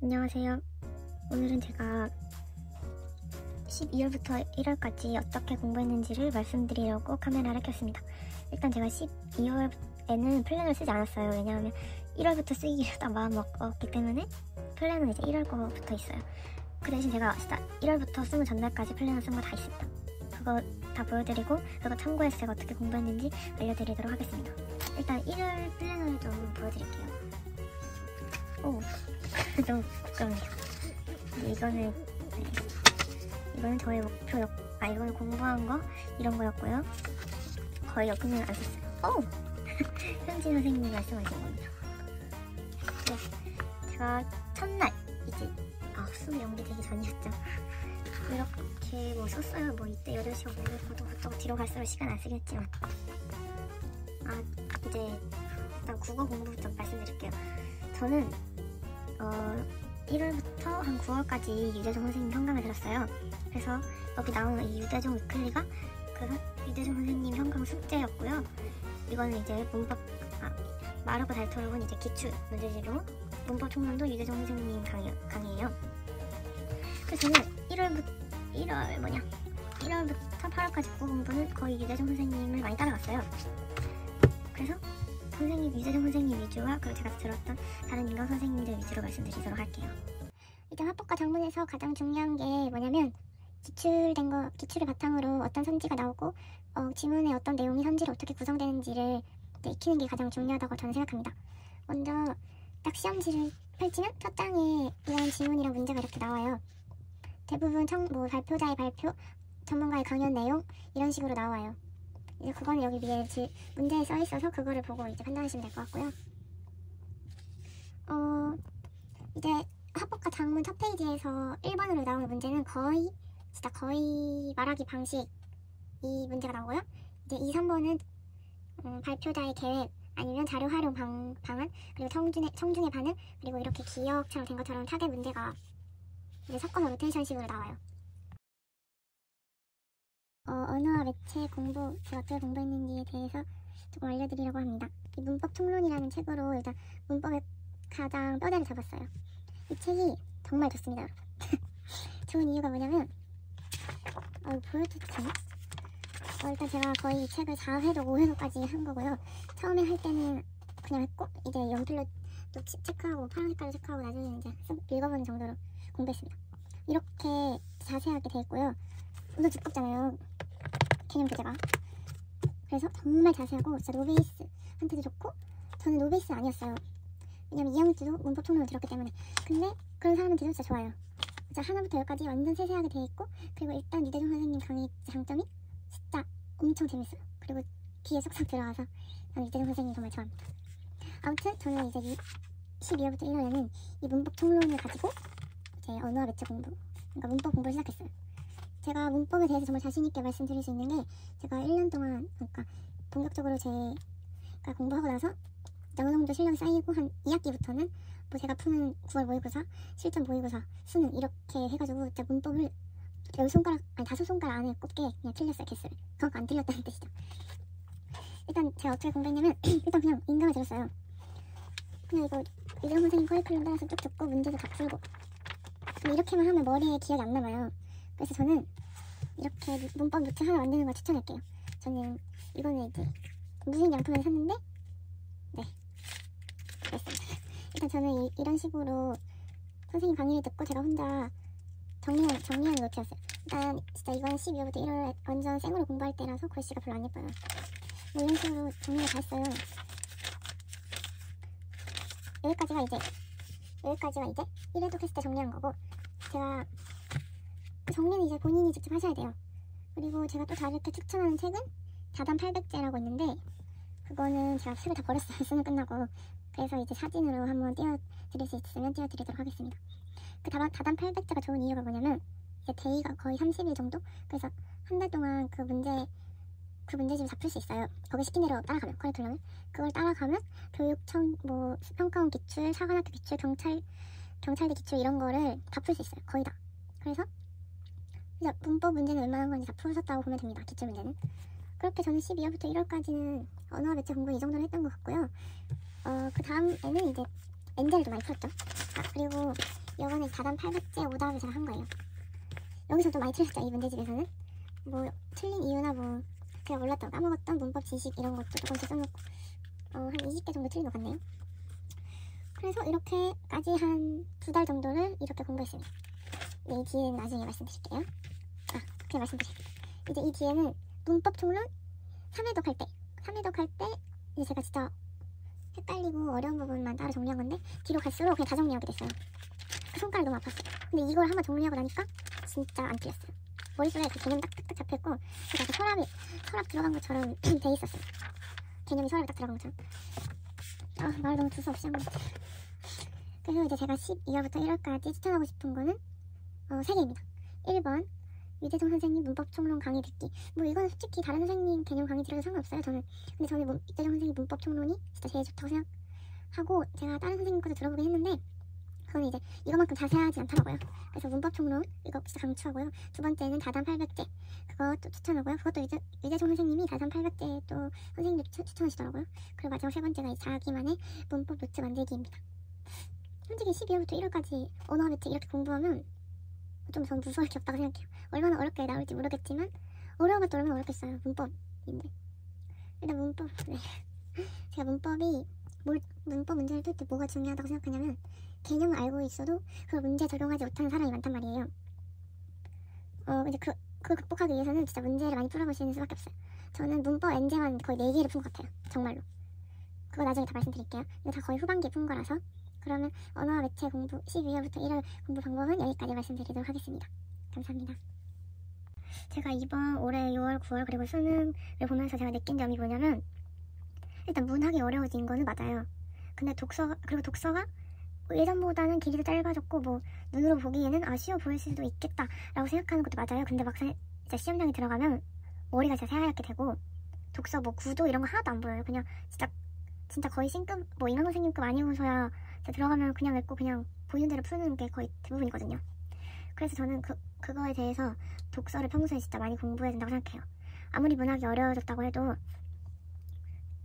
안녕하세요. 오늘은 제가 12월부터 1월까지 어떻게 공부했는지를 말씀드리려고 카메라를 켰습니다. 일단 제가 12월에는 플래너를 쓰지 않았어요. 왜냐하면 1월부터 쓰기로 딱 마음 먹었기 때문에 플래너는 이제 1월 거부터 있어요. 그 대신 제가 진짜 1월부터 쓰는 전날까지 플래너 쓴 거 다 있습니다. 그거 다 보여드리고 그거 참고해서 제가 어떻게 공부했는지 알려드리도록 하겠습니다. 일단 1월 플래너를 좀 보여드릴게요. 오, 너무 부끄럽네요. 이거는 저의 이거는 공부한 거 이런 거였고요. 거의 역근을 안 썼어요. 오! 현진 선생님이 말씀하신 겁니다. 네, 제가 첫날 이제 수업 연기되기 전이었죠. 이렇게 뭐 썼어요. 뭐 이때 8시 5분부터 또 뒤로 갈수록 시간 안 쓰겠지만 이제 일단 국어 공부부터 말씀드릴게요. 저는 1월부터 한 9월까지 유대종 선생님 현강을 들었어요. 그래서 여기 나오는 이 유대종 위클리가 그 유대종 선생님 현강 숙제였고요. 이거는 이제 문법 마르고 달토록은 이제 기출 문제지로 문법 총론도 유대종 선생님 강의예요. 그래서 저는 1월부터 8월까지 국어 공부는 거의 유대종 선생님을 많이 따라갔어요. 그래서 유대종 선생님 위주와 그리고 제가 들었던 다른 인강 선생님들 위주로 말씀드리도록 할게요. 일단 합법과 작문에서 가장 중요한 게 뭐냐면 기출을 바탕으로 어떤 선지가 나오고 지문에 어떤 내용이 선지로 어떻게 구성되는지를 익히는 게 가장 중요하다고 저는 생각합니다. 먼저 딱 시험지를 펼치면 첫 장에 이런 지문이랑 문제가 이렇게 나와요. 대부분 발표자의 발표, 전문가의 강연 내용 이런 식으로 나와요. 이제 그거는 여기 위에 문제에 써 있어서 그거를 보고 이제 판단하시면 될 것 같고요. 이제 합법과 작문 첫 페이지에서 1번으로 나오는 문제는 거의 말하기 방식 이 문제가 나오고요. 이제 2, 3번은 발표자의 계획 아니면 자료 활용 방안 그리고 청중의 반응 그리고 이렇게 기억처럼 된 것처럼 타겟 문제가 이제 섞어서 로테이션식으로 나와요. 언어와 매체 공부, 제가 어떻게 공부했는지에 대해서 조금 알려드리려고 합니다. 이 문법 총론이라는 책으로 일단 문법에 가장 뼈대를 잡았어요. 이 책이 정말 좋습니다, 여러분. 좋은 이유가 뭐냐면 보여줘도 되나? 일단 제가 거의 이 책을 4회도 5회도까지 한 거고요. 처음에 할 때는 그냥 했고 이제 연필로 또 체크하고 파란 색깔로 체크하고 나중에 이제 읽어보는 정도로 공부했습니다. 이렇게 자세하게 돼 있고요. 엄청 두껍잖아요, 개념 교재가. 그래서 정말 자세하고 진짜 노베이스한테도 좋고, 저는 노베이스 아니었어요. 왜냐면 2학년 때도 문법 총론을 들었기 때문에. 근데 그런 사람한테도 진짜 좋아요. 진짜 하나부터 열까지 완전 세세하게 돼 있고, 그리고 일단 유대종 선생님 강의 장점이 진짜 엄청 재밌어요. 그리고 귀에 쏙쏙 들어가서 저는 유대종 선생님 정말 좋아합니다. 아무튼 저는 이제 12월부터 1월에는 이 문법 총론을 가지고 이제 언어와 매체 공부, 그러니까 문법 공부를 시작했어요. 제가 문법에 대해서 정말 자신있게 말씀드릴 수 있는 게, 제가 1년 동안 그러니까 본격적으로 제가 공부하고 나서 어느 정도 실력이 쌓이고 한 2학기부터는 뭐 제가 푸는 9월 모의고사, 실전 모의고사, 수능 이렇게 해가지고 진짜 문법을 10손가락, 아니 5손가락 안에 꼽게 그냥 틀렸어요, 개수를. 그거 안 틀렸다는 뜻이죠. 일단 제가 어떻게 공부했냐면 일단 그냥 인강을 들었어요. 그냥 이거 유대종 선생님 커리큘럼 따라서 쭉 듣고 문제도 다 풀고. 근데 이렇게만 하면 머리에 기억이 안 남아요. 그래서 저는 이렇게 문법 노트 하나 만드는 걸 추천할게요. 저는 이거는 이제 무인 양품을 샀는데 그랬습니다. 일단 저는 이런 식으로 선생님 강의를 듣고 제가 혼자 정리하는 노트였어요. 일단 진짜 이건 12월부터 1월 완전 생으로 공부할 때라서 글씨가 별로 안 예뻐요. 뭐 이런 식으로 정리를 다 했어요. 여기까지가 이제 1회독 했을 때 정리한 거고, 제가 정리는 이제 본인이 직접 하셔야 돼요. 그리고 제가 또 다르게 추천하는 책은 다단 800제라고 있는데, 그거는 제가 책을 다 버렸어요. 수능 끝나고. 그래서 이제 사진으로 한번 띄워드릴 수 있으면 띄워드리도록 하겠습니다. 그 다단 800제가 좋은 이유가 뭐냐면, 이제 데이가 거의 30일 정도? 그래서 한 달 동안 그 문제집을 다 풀 수 있어요. 거기 시킨 대로 따라가면, 커리큘럼을. 그걸 따라가면 교육청, 평가원 기출, 사관학교 기출, 경찰대 기출 이런 거를 다 풀 수 있어요. 거의 다. 그래서 이제 문법 문제는 웬만한 건 다 풀었다고 보면 됩니다. 기출 문제는. 그렇게 저는 12월부터 1월까지는 언어와 매체 공부 이 정도를 했던 것 같고요. 그 다음에는 이제 엔젤도 많이 풀었죠. 그리고 이번에 4단 800제 오답을 제가 한 거예요. 여기서도 많이 틀렸죠. 이 문제집에서는 뭐 틀린 이유나 뭐 제가 몰랐던 까먹었던 문법 지식 이런 것도 조금씩 써놓고 한 20개 정도 틀린 것 같네요. 그래서 이렇게까지 한 2달 정도를 이렇게 공부했습니다. 이 뒤에는 나중에 말씀드릴게요. 그냥 말씀드릴게요. 이제 이 뒤에는 문법 총론 3회독 할 때 이제 제가 진짜 헷갈리고 어려운 부분만 따로 정리한 건데 뒤로 갈수록 그냥 다 정리하게 됐어요. 그 손가락 너무 아팠어요. 근데 이걸 한번 정리하고 나니까 진짜 안 틀렸어요. 머릿속에 그 개념 딱딱딱 잡혔고 그래서 서랍 들어간 것처럼 돼 있었어요. 개념이 서랍에 딱 들어간 것처럼. 말 너무 두서없이 한 것 같아요. 그래서 이제 제가 12월부터 1월까지 추천하고 싶은 거는 3개입니다. 1번 유재종 선생님 문법 총론 강의 듣기. 뭐 이건 솔직히 다른 선생님 개념 강의 들어도 상관없어요. 근데 저는 유재종 선생님 문법 총론이 진짜 제일 좋다고 생각하고 제가 다른 선생님 것도 들어보긴 했는데 그건 이제 이거만큼 자세하지 않더라고요. 그래서 문법 총론 이거 진짜 강추하고요. 두 번째는 다단 800제 그것도 추천하고요. 그것도 유재종 선생님이 다단 800제 또 선생님도 추천하시더라고요. 그리고 마지막 세 번째가 자기만의 문법 노트 만들기입니다. 솔직히 12월부터 1월까지 언어 매트 이렇게 공부하면 좀 전 무서울 게 없다고 생각해요. 얼마나 어렵게 나올지 모르겠지만 어려운 것도 얼마나 어렵겠어요. 문법인데 일단 문법 제가 문법 문제를 풀 때 뭐가 중요하다고 생각하냐면 개념을 알고 있어도 그걸 문제 적용하지 못하는 사람이 많단 말이에요. 근데 그걸 극복하기 위해서는 진짜 문제를 많이 풀어보시는 수밖에 없어요. 저는 문법 엔제만 거의 4개를 푼 것 같아요. 정말로. 그거 나중에 다 말씀드릴게요. 이거 다 거의 후반기에 푼 거라서. 그러면 언어와 매체 공부 12월부터 1월 공부 방법은 여기까지 말씀드리도록 하겠습니다. 감사합니다. 제가 이번 올해 6월, 9월 그리고 수능을 보면서 제가 느낀 점이 뭐냐면 일단 문학이 어려워진 거는 맞아요. 근데 독서가 예전보다는 길이도 짧아졌고 뭐 눈으로 보기에는 쉬워 보일 수도 있겠다라고 생각하는 것도 맞아요. 근데 막상 진짜 시험장에 들어가면 머리가 진짜 새하얗게 되고 독서 뭐 구도 이런 거 하나도 안 보여요. 그냥 진짜 거의 C급 뭐 인강 선생님급 아니고서야 들어가면 그냥 읽고 그냥 보이는 대로 푸는 게 거의 대부분이거든요. 그래서 저는 그거에 대해서 독서를 평소에 진짜 많이 공부해야 된다고 생각해요. 아무리 문학이 어려워졌다고 해도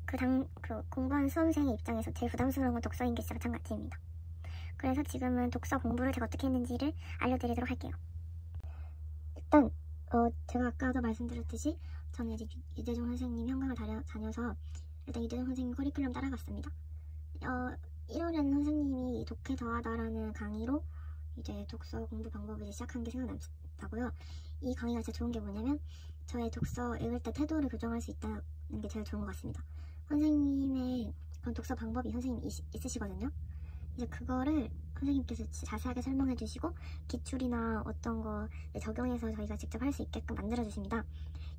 그 공부하는 수험생의 입장에서 제일 부담스러운 건 독서인 게 진짜 마찬가지입니다. 그래서 지금은 독서 공부를 제가 어떻게 했는지를 알려드리도록 할게요. 일단 제가 아까도 말씀드렸듯이 저는 이제 유재종 선생님 현강을 다녀서 일단 유재종 선생님 커리큘럼 따라갔습니다. 1월에는 선생님이 독해 더하다라는 강의로 이제 독서 공부 방법을 이제 시작한 게 생각나고요. 이 강의가 진짜 좋은 게 뭐냐면 저의 독서 읽을 때 태도를 교정할 수 있다는 게 제일 좋은 것 같습니다. 선생님의 그런 독서 방법이 선생님이 있으시거든요. 이제 그거를 선생님께서 자세하게 설명해 주시고 기출이나 어떤 거 적용해서 저희가 직접 할 수 있게끔 만들어 주십니다.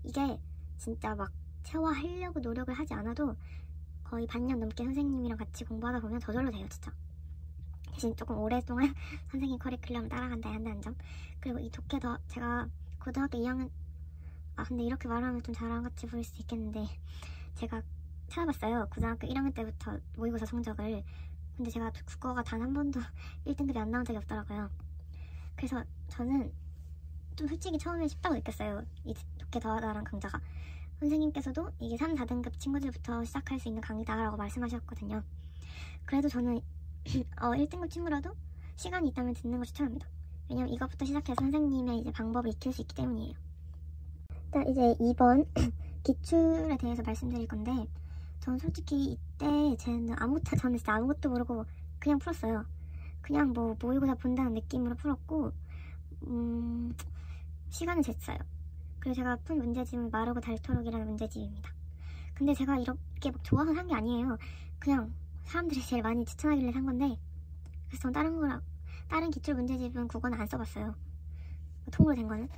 이게 진짜 막 체화하려고 노력을 하지 않아도 거의 반년 넘게 선생님이랑 같이 공부하다 보면 저절로 돼요. 진짜 대신 조금 오랫동안 선생님 커리큘럼 따라간다 한다는 점. 그리고 이 독해 더 제가 고등학교 2학년 근데 이렇게 말하면 좀 자랑같이 보일 수 있겠는데 제가 찾아봤어요. 고등학교 1학년 때부터 모의고사 성적을. 근데 제가 국어가 단 한 번도 1등급이 안 나온 적이 없더라고요. 그래서 저는 좀 솔직히 처음에 쉽다고 느꼈어요. 이 독해 더하다라는 강좌가. 선생님께서도 이게 3, 4등급 친구들부터 시작할 수 있는 강의다라고 말씀하셨거든요. 그래도 저는 1등급 친구라도 시간이 있다면 듣는 걸 추천합니다. 왜냐면 이것부터 시작해서 선생님의 이제 방법을 익힐 수 있기 때문이에요. 일단 이제 2번 기출에 대해서 말씀드릴 건데 저는 솔직히 이때 저는 진짜 아무것도 모르고 그냥 풀었어요. 그냥 뭐 모의고사 본다는 느낌으로 풀었고 시간을 쟀어요. 그리고 제가 푼 문제집은 마르고 닳도록이라는 문제집입니다. 근데 제가 이렇게 막 좋아서 산 게 아니에요. 그냥 사람들이 제일 많이 추천하길래 산 건데 그래서 전 다른 기출 문제집은 국어는 안 써봤어요. 통으로 된 거는.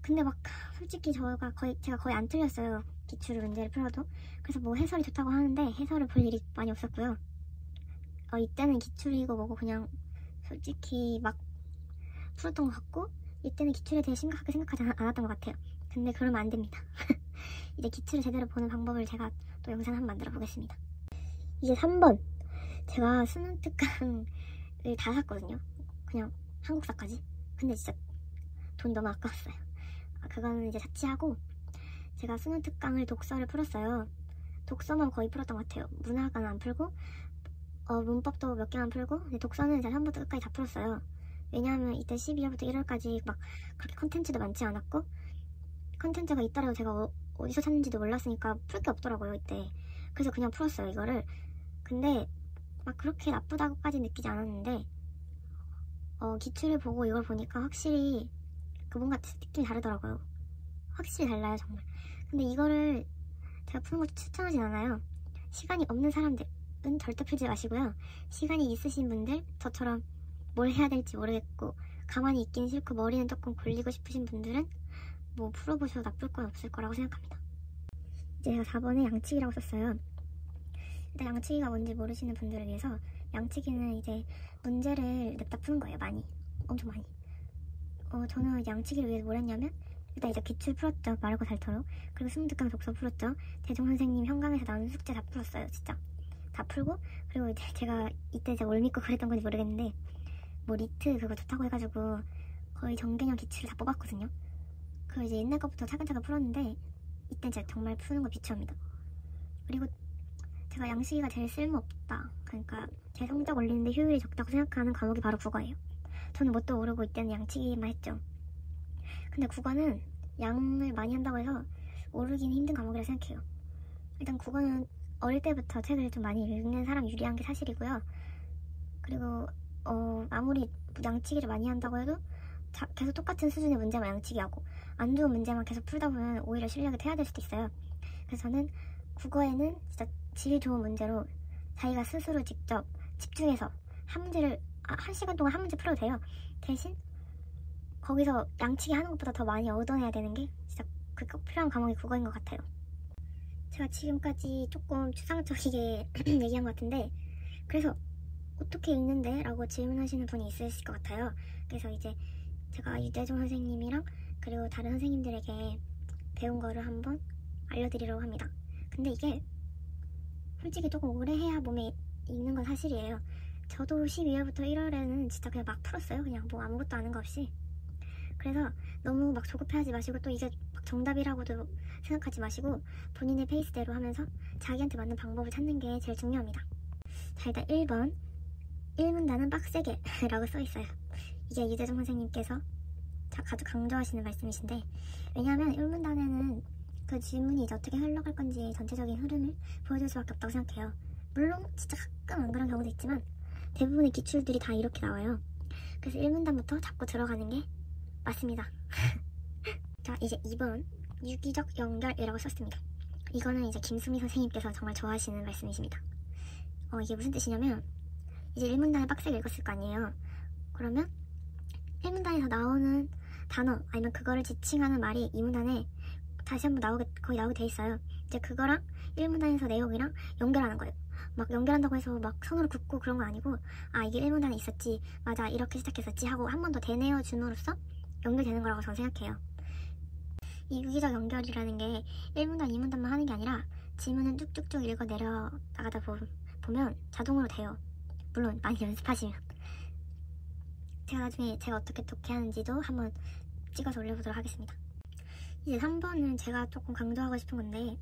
근데 막 솔직히 제가 거의 안 틀렸어요. 기출 문제를 풀어도. 그래서 뭐 해설이 좋다고 하는데 해설을 볼 일이 많이 없었고요. 이때는 기출이고 뭐고 그냥 솔직히 막 풀었던 것 같고 이때는 기출에 대해 심각하게 생각하지 않았던 것 같아요. 근데 그러면 안 됩니다. 이제 기출을 제대로 보는 방법을 제가 또 영상 한번 만들어 보겠습니다. 이제 3번 제가 수능 특강을 다 샀거든요. 그냥 한국사까지. 근데 진짜 돈 너무 아까웠어요. 그거는 이제 자취하고 제가 수능 특강을 독서를 풀었어요. 독서만 거의 풀었던 것 같아요. 문학은 안 풀고 문법도 몇 개만 풀고 독서는 제가 처음부터 끝까지 다 풀었어요. 왜냐하면 이때 12월부터 1월까지 막 그렇게 컨텐츠도 많지 않았고 컨텐츠가 있더라도 제가 어디서 찾는지도 몰랐으니까 풀 게 없더라고요 이때. 그래서 그냥 풀었어요 이거를. 근데 막 그렇게 나쁘다고까지 느끼지 않았는데 기출을 보고 이걸 보니까 확실히 뭔가 느낌이 다르더라고요. 확실히 달라요 정말. 근데 이거를 제가 푸는 걸 추천하진 않아요. 시간이 없는 사람들은 절대 풀지 마시고요. 시간이 있으신 분들, 저처럼 뭘 해야 될지 모르겠고 가만히 있긴 싫고 머리는 조금 굴리고 싶으신 분들은 뭐 풀어보셔도 나쁠 건 없을 거라고 생각합니다. 이제 제가 4번에 양치기라고 썼어요. 일단 양치기가 뭔지 모르시는 분들을 위해서 양치기는 이제 문제를 냅다 푸는 거예요. 많이. 엄청 많이. 저는 양치기를 위해서 뭘 했냐면 일단 이제 기출 풀었죠. 마르고 닳도록. 그리고 스문득강 독서 풀었죠. 대종선생님 현강에서 나오는 숙제 다 풀었어요. 진짜 다 풀고, 그리고 이제 제가 이때 제가 뭘 믿고 그랬던 건지 모르겠는데 뭐 리트 그거 좋다고 해가지고 거의 정개념 기출을 다 뽑았거든요. 그리고 이제 옛날 것부터 차근차근 풀었는데 이때 제가 정말 푸는 거 비추합니다. 그리고 제가 양치기가 제일 쓸모없다, 그러니까 제 성적 올리는데 효율이 적다고 생각하는 과목이 바로 국어예요. 저는 뭣도 모르고 이때는 양치기만 했죠. 근데 국어는 양을 많이 한다고 해서 오르기는 힘든 과목이라 생각해요. 일단 국어는 어릴 때부터 책을 좀 많이 읽는 사람이 유리한 게 사실이고요. 그리고 아무리 양치기를 많이 한다고 해도 계속 똑같은 수준의 문제만 양치기 하고 안 좋은 문제만 계속 풀다 보면 오히려 실력이 퇴화될 수도 있어요. 그래서 저는 국어에는 진짜 질 좋은 문제로 자기가 스스로 직접 집중해서 한 문제를 1시간 동안 한 문제 풀어도 돼요. 대신 거기서 양치기 하는 것보다 더 많이 얻어내야 되는 게 진짜 그 꼭 필요한 과목이 국어인 것 같아요. 제가 지금까지 조금 추상적이게 얘기한 것 같은데, 그래서 어떻게 읽는데? 라고 질문하시는 분이 있으실 것 같아요. 그래서 이제 제가 유대종 선생님이랑 그리고 다른 선생님들에게 배운 거를 한번 알려드리려고 합니다. 근데 이게 솔직히 조금 오래 해야 몸에 익는 건 사실이에요. 저도 12월부터 1월에는 진짜 그냥 막 풀었어요. 그냥 뭐 아무것도 아는 거 없이. 그래서 너무 막 조급해하지 마시고 또 이게 막 정답이라고도 생각하지 마시고 본인의 페이스대로 하면서 자기한테 맞는 방법을 찾는 게 제일 중요합니다. 자, 일단 1번 1문단은 빡세게 라고 써있어요. 이게 유대종 선생님께서 아주 강조하시는 말씀이신데, 왜냐하면 1문단에는 그 질문이 이제 어떻게 흘러갈 건지 전체적인 흐름을 보여줄 수밖에 없다고 생각해요. 물론 진짜 가끔 안 그런 경우도 있지만 대부분의 기출들이 다 이렇게 나와요. 그래서 1문단부터 잡고 들어가는 게 맞습니다. 자, 이제 2번 유기적 연결이라고 썼습니다. 이거는 이제 김수미 선생님께서 정말 좋아하시는 말씀이십니다. 이게 무슨 뜻이냐면 이제 1문단을 빡세게 읽었을 거 아니에요. 그러면 1문단에서 나오는 단어 아니면 그거를 지칭하는 말이 2문단에 다시 한번 거의 나오게 돼 있어요. 이제 그거랑 1문단에서 내용이랑 연결하는 거예요. 막 연결한다고 해서 막 손으로 긋고 그런 건 아니고, 이게 1문단에 있었지, 맞아, 이렇게 시작했었지 하고 한 번 더 되뇌어 줌으로써 연결되는 거라고 저는 생각해요. 이 유기적 연결이라는 게 1문단, 2문단만 하는 게 아니라 지문을 쭉쭉쭉 읽어 내려나가다 보면 자동으로 돼요. 물론 많이 연습하시면. 제가 나중에 제가 어떻게 독해하는지도 한번 찍어서 올려보도록 하겠습니다. 이제 3번은 제가 조금 강조하고 싶은 건데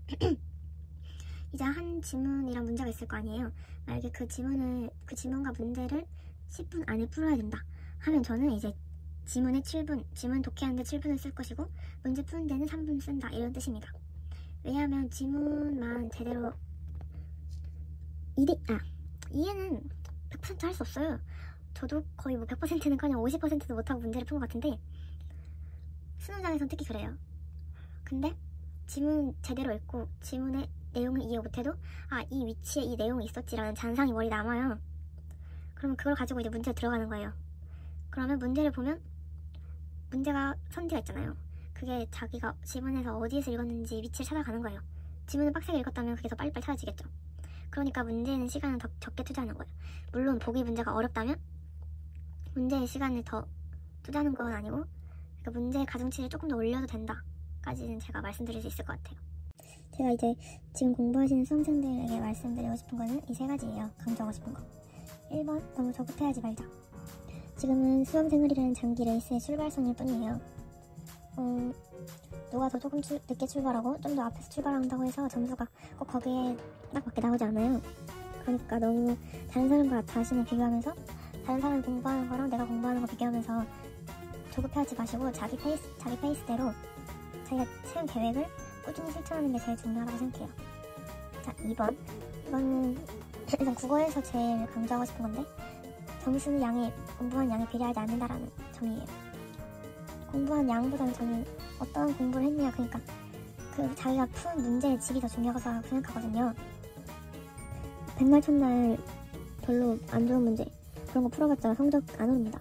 이제 한 지문이랑 문제가 있을 거 아니에요. 만약에 그 지문과 문제를 10분 안에 풀어야 된다 하면 저는 이제 지문 독해하는데 7분을 쓸 것이고 문제 푸는 데는 3분 쓴다, 이런 뜻입니다. 왜냐하면 지문만 제대로 이해는 100% 할 수 없어요. 저도 거의 뭐 100%는커녕 50%도 못하고 문제를 푼 것 같은데 수능장에서는 특히 그래요. 근데 지문 제대로 읽고 지문의 내용을 이해 못해도 이 위치에 이 내용이 있었지라는 잔상이 머리에 남아요. 그러면 그걸 가지고 이제 문제에 들어가는 거예요. 그러면 문제를 보면 문제가 선지가 있잖아요. 그게 자기가 지문에서 어디에서 읽었는지 위치를 찾아가는 거예요. 지문을 빡세게 읽었다면 그게 더 빨리빨리 찾아지겠죠. 그러니까 문제는 시간을 더 적게 투자하는 거예요. 물론 보기 문제가 어렵다면 문제의 시간을 더 투자하는 건 아니고, 그러니까 문제의 가중치를 조금 더 올려도 된다까지는 제가 말씀드릴 수 있을 것 같아요. 제가 이제 지금 공부하시는 수험생들에게 말씀드리고 싶은 거는 이 3가지예요. 강조하고 싶은 거. 1번, 너무 조급해하지 말자. 지금은 수험생활이라는 장기 레이스의 출발선일 뿐이에요. 누가 더 조금 늦게 출발하고 좀 더 앞에서 출발한다고 해서 점수가 꼭 거기에 딱 맞게 나오지 않아요. 그러니까 너무 다른 사람과 자신을 비교하면서 다른 사람이 공부하는 거랑 내가 공부하는 거 비교하면서 조급해하지 마시고 자기 페이스대로 자기가 세운 계획을 꾸준히 실천하는 게 제일 중요하다고 생각해요. 자, 2번. 이거는 일단 국어에서 제일 강조하고 싶은 건데 점수는 공부한 양에 비례하지 않는다라는 점이에요. 공부한 양보다는 저는 어떤 공부를 했냐, 그러니까 그 자기가 푼 문제의 질이 더 중요하다고 생각하거든요. 백날 첫날 별로 안 좋은 문제 그런 거 풀어봤자 성적 안 오릅니다.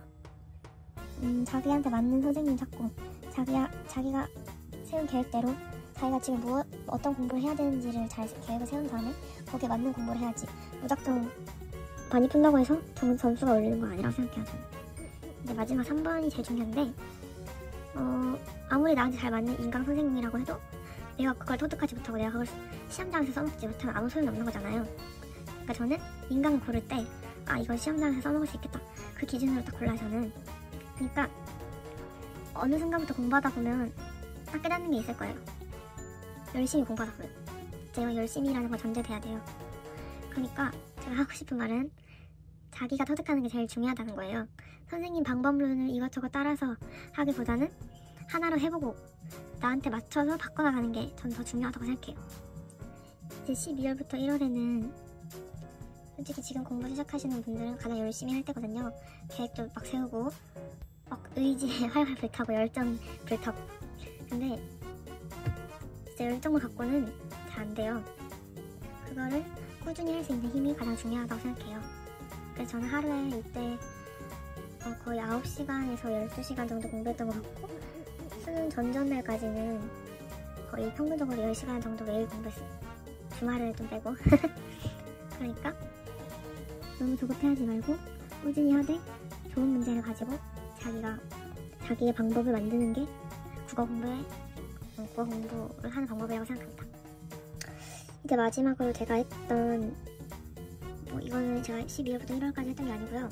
자기한테 맞는 선생님 찾고 자기가 세운 계획대로 자기가 지금 어떤 공부를 해야 되는지를 잘 계획을 세운 다음에 거기에 맞는 공부를 해야지 무작정 많이 푼다고 해서 점수가 올리는 거 아니라고 생각해요, 저는. 이제 마지막 3번이 제일 중요한데 아무리 나한테 잘 맞는 인강 선생님이라고 해도 내가 그걸 터득하지 못하고 내가 그걸 시험장에서 써먹지 못하면 아무 소용이 없는 거잖아요. 그러니까 저는 인강을 고를 때 이건 시험장에서 써먹을 수 있겠다, 그 기준으로 딱 골라요, 저는. 그러니까 어느 순간부터 공부하다 보면 딱 깨닫는 게 있을 거예요. 열심히 공부하다 보면 제가 열심히라는 걸 전제돼야 돼요. 그러니까 제가 하고 싶은 말은 자기가 터득하는 게 제일 중요하다는 거예요. 선생님 방법론을 이것저것 따라서 하기보다는 하나로 해보고 나한테 맞춰서 바꿔나가는 게 전 더 중요하다고 생각해요. 이제 12월부터 1월에는 솔직히 지금 공부 시작하시는 분들은 가장 열심히 할 때거든요. 계획도 막 세우고 막 의지에 활활 불타고 열정 불타고. 근데 진짜 열정을 갖고는 잘 안 돼요. 그거를 꾸준히 할 수 있는 힘이 가장 중요하다고 생각해요. 그래서 저는 하루에 이때 거의 9시간에서 12시간 정도 공부했던 것 같고 수능 전전날까지는 거의 평균적으로 10시간 정도 매일 공부했어요. 주말을 좀 빼고. 그러니까 너무 조급해하지 말고 꾸준히 하되 좋은 문제를 가지고 자기의 방법을 만드는 게 국어 공부를 하는 방법이라고 생각합니다. 이제 마지막으로 제가 했던 이거는 제가 12월부터 1월까지 했던 게 아니고요.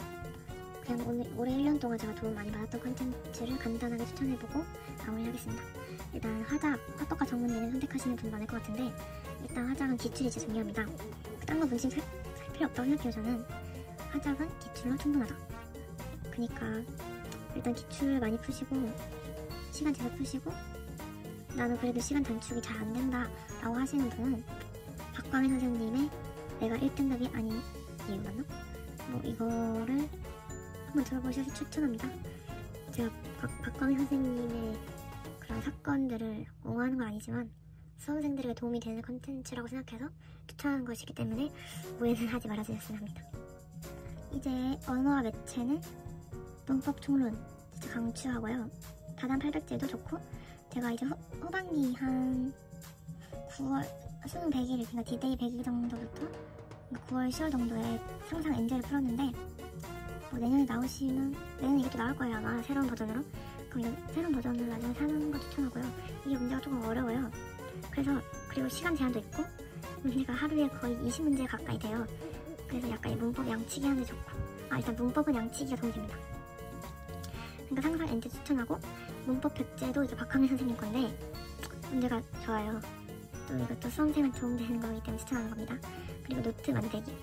그냥 올해 1년 동안 제가 도움 많이 받았던 컨텐츠를 간단하게 추천해보고 마무리하겠습니다. 일단 화법과 전문예는 선택하시는 분 많을 것 같은데 일단 화작은 기출이 진짜 중요합니다. 딴 거 문신 살 필요 없다고 생각해요. 저는 화작은 기출로 충분하다. 그니까 일단 기출 많이 푸시고 시간 잘 푸시고 나는 그래도 시간 단축이 잘 안 된다 라고 하시는 분은 박광일 선생님의 내가 1등급이 아닌 이유 맞나? 이거를 한번 들어보셔서 추천합니다. 제가 박광일 선생님의 그런 사건들을 옹호하는 건 아니지만 수험생들에게 도움이 되는 컨텐츠라고 생각해서 추천하는 것이기 때문에 오해는 하지 말아주셨으면 합니다. 이제 언어와 매체는 문법 총론 진짜 강추하고요. 다단 800제도 좋고 제가 이제 후반기 한 9월 수능 100일 그러니까 디데이 100일 정도부터 9월 10월 정도에 상상 엔젤을 풀었는데 내년에 이게 또 나올 거예요 아마 새로운 버전으로. 그럼 새로운 버전을 나중에 사는 거 추천하고요. 이게 문제가 조금 어려워요. 그리고 시간 제한도 있고 문제가 하루에 거의 20문제 가까이 돼요. 그래서 약간 문법 양치기 하는 데 좋고 일단 문법은 양치기가 도움이 됩니다. 그러니까 상상 엔젤 추천하고 문법 백제도 이제 박광일 선생님 건데 문제가 좋아요. 또 이것도 수험생한테 도움되는 거기 때문에 추천하는 겁니다. 그리고 노트 만들기.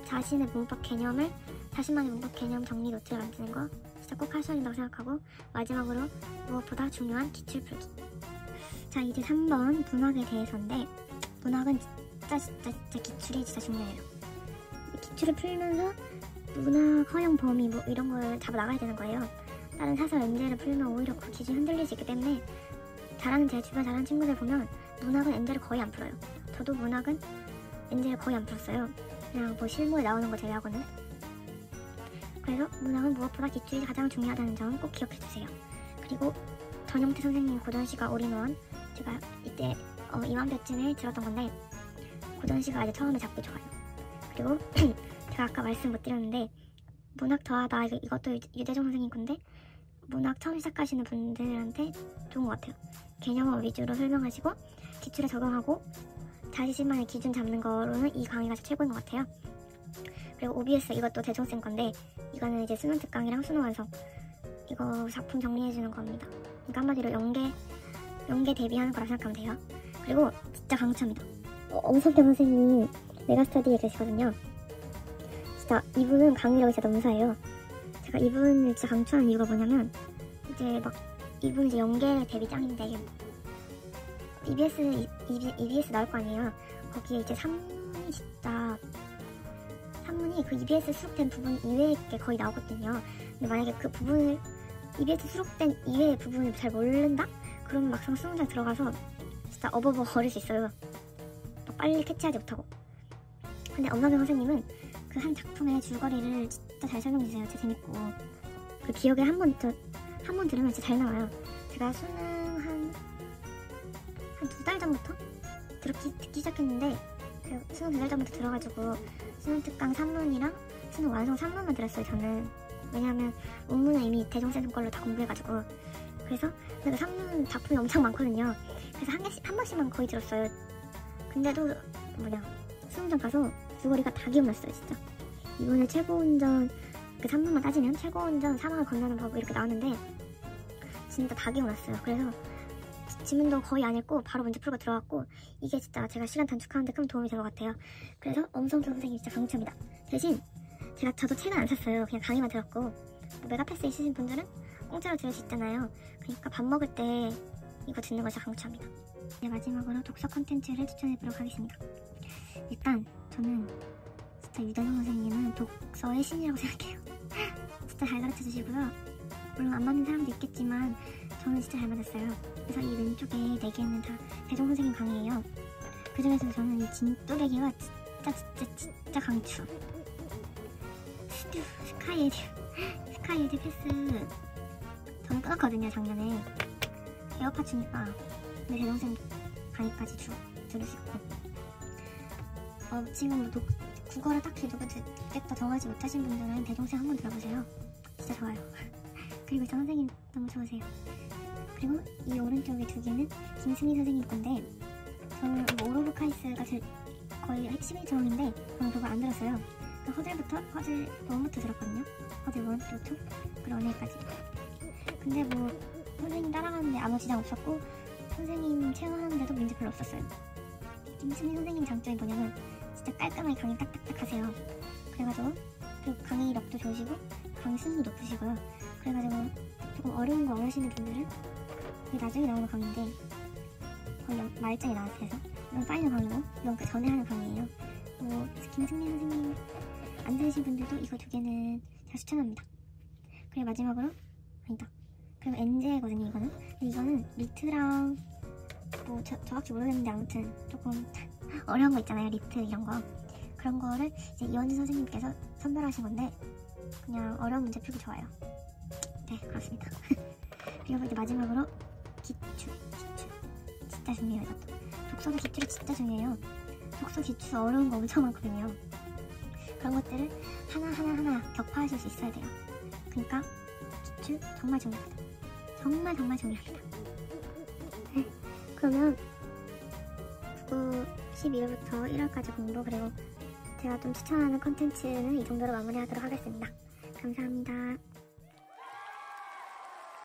자신만의 문법 개념 정리 노트를 만드는 거 진짜 꼭 하셔야 된다고 생각하고 마지막으로 무엇보다 중요한 기출 풀기. 자 이제 3번 문학에 대해서인데 문학은 진짜 기출이 진짜 중요해요. 기출을 풀면서 문학 허용 범위 이런 걸 잡아 나가야 되는 거예요. 다른 사설 엔젤을 풀면 오히려 그 기준이 흔들릴 수 있기 때문에 제 주변 잘하는 친구들 보면 문학은 엔젤을 거의 안 풀어요. 저도 문학은 엔젤을 거의 안 풀었어요. 그냥 실무에 나오는 거 제외하고는. 그래서 문학은 무엇보다 기출이 가장 중요하다는 점 꼭 기억해주세요. 그리고 전용태 선생님 고전시가 올인원 제가 이때 이맘때쯤에 들었던 건데 고전시가 이제 처음에 잡기 좋아요. 그리고 제가 아까 말씀 못 드렸는데 문학 더하다 이것도 유대종 선생님 건데 문학 처음 시작하시는 분들한테 좋은 것 같아요. 개념어 위주로 설명하시고 기출에 적용하고 자신만의 기준 잡는 거로는 이 강의가 최고인 것 같아요. 그리고 OBS 이것도 대종쌤 건데 이거는 이제 수능 특강이랑 수능 완성 이거 작품 정리해주는 겁니다. 그러니까 한마디로 연계 대비하는 거라 생각하면 돼요. 그리고 진짜 강추합니다. 엄석경 선생님 메가스터디에 계시거든요. 진짜 이분은 강의력이 진짜 넘사예요. 제가 이분을 진짜 강추하는 이유가 뭐냐면 이제 막 이분은 이제 연계 데뷔 짱인데 EBS 나올 거 아니에요. 거기에 이제 산문이 그 EBS 수록된 부분 이외의 게 거의 나오거든요. 근데 만약에 그 부분을 EBS 수록된 이외의 부분을 잘 모른다? 그러면 막상 수능장 들어가서 진짜 어버버 거릴 수 있어요. 빨리 캐치하지 못하고. 근데 엄나경 선생님은 그 한 작품의 줄거리를 진짜 잘 설명해주세요. 진짜 재밌고 그 기억에 한 번 들으면 진짜 잘 나와요. 제가 수능 한 2달 전부터 듣기 시작했는데 그 수능 2달 전부터 들어가지고 수능 특강 3문이랑 수능 완성 3문만 들었어요. 저는 왜냐하면 원문은 이미 대종쌤 걸로 다 공부해가지고. 그래서 그 3문 작품이 엄청 많거든요. 그래서 한 번씩만 거의 들었어요. 근데도 수능장 가서 줄거리가 다 기억났어요. 진짜 이번에 최고운전 그 3문만 따지면 최고운전 사막을 건너는 법 이렇게 나왔는데 진짜 다 기억났어요. 그래서 지문도 거의 안 읽고 바로 문제 풀고 들어갔고 이게 진짜 제가 시간 단축하는데 큰 도움이 된 것 같아요. 그래서 엄성경 선생님 진짜 강추합니다. 대신 저도 책은 안 샀어요. 그냥 강의만 들었고 메가패스 있으신 분들은 공짜로 들을 수 있잖아요. 그러니까 밥 먹을 때 이거 듣는 걸 진짜 강추합니다. 이제 마지막으로 독서 콘텐츠를 추천해보도록 하겠습니다. 일단 저는 진짜 유단성 선생님은 독서의 신이라고 생각해요. 진짜 잘 가르쳐주시고요. 물론 안 맞는 사람도 있겠지만 저는 진짜 잘 맞았어요. 그래서 이 왼쪽에 4개는 다 대종 선생님 강의예요. 그 중에서 저는 이 진또배기와 진짜 강추. 스카이에듀 패스 저는 끊었거든요 작년에. 에어팟 주니까 근데 대종 선생님 강의까지 들을 수 있고 지금 국어를 딱히 듣겠다 정하지 못하신 분들은 대종생 한번 들어보세요. 진짜 좋아요. 그리고 저 선생님 너무 좋으세요. 그리고 이 오른쪽에 2개는 김승희 선생님 건데 저는 오로브카이스가 거의 핵심의 조항인데 저는 그거 안 들었어요. 허들 1부터 들었거든요. 허들 1, 2, 그리고 언해까지. 근데 선생님 따라가는데 아무 지장 없었고 선생님 체험하는데도 문제 별로 없었어요. 김승희 선생님 장점이 뭐냐면 진짜 깔끔하게 강의 딱딱딱 하세요. 그래가지고 그리고 강의력도 좋으시고 강의 수준도 높으시고요. 그래가지고 조금 어려운 거 원하시는 분들은 이게 나중에 나오는 강의인데 거의 말장이 나왔어요. 이건 파이널 강의고 이건 그 전에 하는 강의예요. 김승민 선생님 안 들으신 분들도 이거 2개는 제가 추천합니다. 그리고 마지막으로 그리고 엔제거든요. 이거는 리트랑 정확히 모르겠는데 아무튼 조금 어려운 거 있잖아요. 리트 이런 거. 그런 거를 이제 이원진 선생님께서 선별하신 건데 그냥 어려운 문제 풀기 좋아요. 네, 그렇습니다. 그리고 이제 마지막으로 기출 진짜 중요해요. 이것도 독서도 기출이 진짜 중요해요. 독서 기출 어려운 거 엄청 많거든요. 그런 것들을 하나 격파하실 수 있어야 돼요. 그러니까 기출 정말 중요합니다. 정말 중요합니다. 네, 그러면 12월부터 1월까지 공부 그리고 제가 좀 추천하는 컨텐츠는 이 정도로 마무리하도록 하겠습니다. 감사합니다.